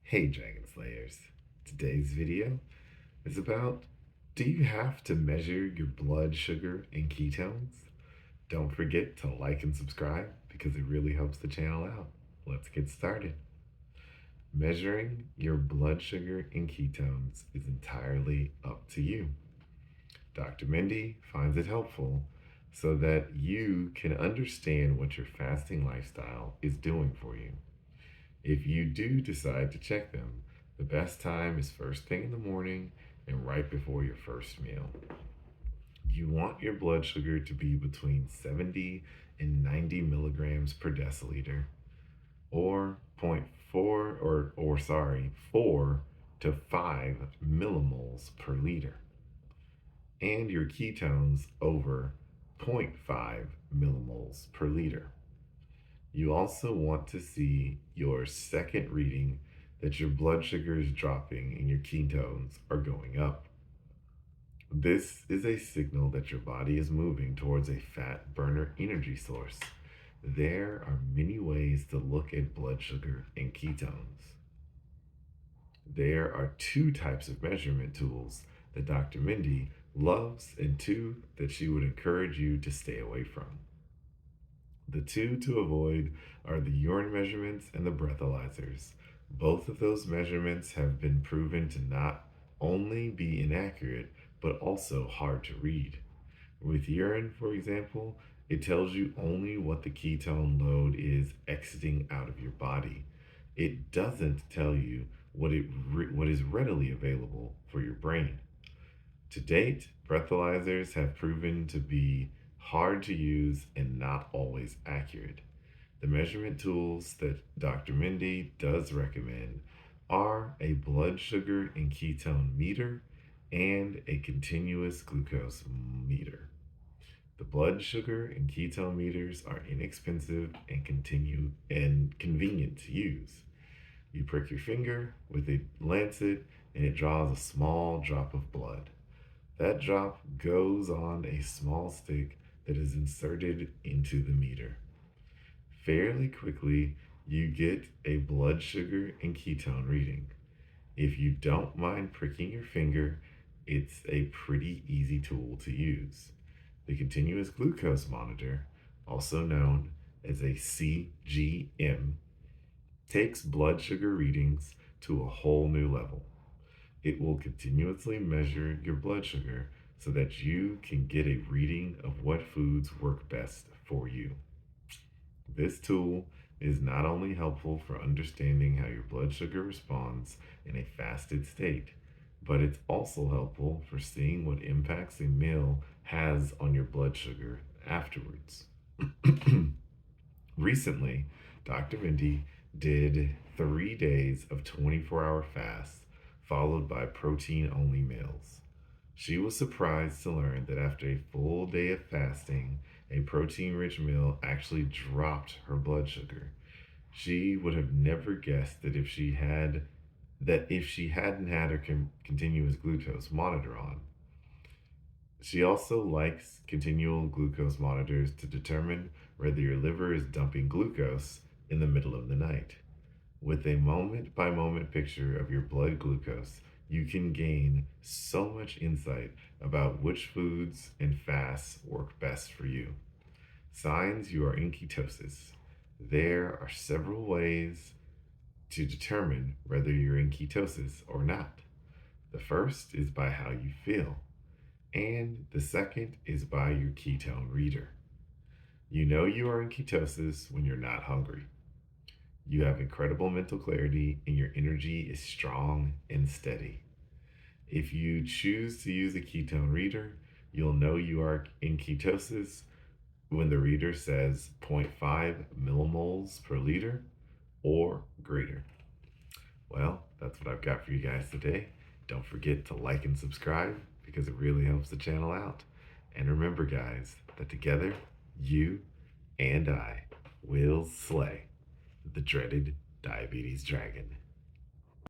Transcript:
Hey Dragon Slayers, today's video is about, do you have to measure your blood sugar and ketones? Don't forget to like and subscribe because it really helps the channel out. Let's get started. Measuring your blood sugar and ketones is entirely up to you. Dr. Mindy finds it helpful so that you can understand what your fasting lifestyle is doing for you. If you do decide to check them, the best time is first thing in the morning and right before your first meal. You want your blood sugar to be between 70 and 90 milligrams per deciliter, or 0.4 4 to 5 millimoles per liter, and your ketones over 0.5 millimoles per liter. You also want to see your second reading that your blood sugar is dropping and your ketones are going up. This is a signal that your body is moving towards a fat burner energy source. There are many ways to look at blood sugar and ketones. There are two types of measurement tools that Dr. Mindy loves and two that she would encourage you to stay away from. The two to avoid are the urine measurements and the breathalyzers. Both of those measurements have been proven to not only be inaccurate, but also hard to read. With urine, for example, it tells you only what the ketone load is exiting out of your body. It doesn't tell you what is readily available for your brain. To date, breathalyzers have proven to be hard to use and not always accurate. The measurement tools that Dr. Mindy does recommend are a blood sugar and ketone meter and a continuous glucose meter. The blood sugar and ketone meters are inexpensive and convenient to use. You prick your finger with a lancet and it draws a small drop of blood. That drop goes on a small stick that is inserted into the meter. Fairly quickly, you get a blood sugar and ketone reading. If you don't mind pricking your finger, it's a pretty easy tool to use. The continuous glucose monitor, also known as a CGM, takes blood sugar readings to a whole new level. It will continuously measure your blood sugar so that you can get a reading of what foods work best for you. This tool is not only helpful for understanding how your blood sugar responds in a fasted state, but it's also helpful for seeing what impacts a meal has on your blood sugar afterwards. Recently, Dr. Mindy did 3 days of 24-hour fasts followed by protein-only meals. She was surprised to learn that after a full day of fasting, a protein-rich meal actually dropped her blood sugar. She would have never guessed that if she hadn't had her continuous glucose monitor on. She also likes continual glucose monitors to determine whether your liver is dumping glucose in the middle of the night. With a moment by moment picture of your blood glucose, you can gain so much insight about which foods and fasts work best for you. Signs you are in ketosis. There are several ways to determine whether you're in ketosis or not. The first is by how you feel, and the second is by your ketone reader. You know you are in ketosis when you're not hungry. You have incredible mental clarity and your energy is strong and steady. If you choose to use a ketone reader, you'll know you are in ketosis when the reader says 0.5 millimoles per liter or greater. Well, that's what I've got for you guys today. Don't forget to like and subscribe because it really helps the channel out. And remember, guys, that together, you and I will slay the dreaded diabetes dragon.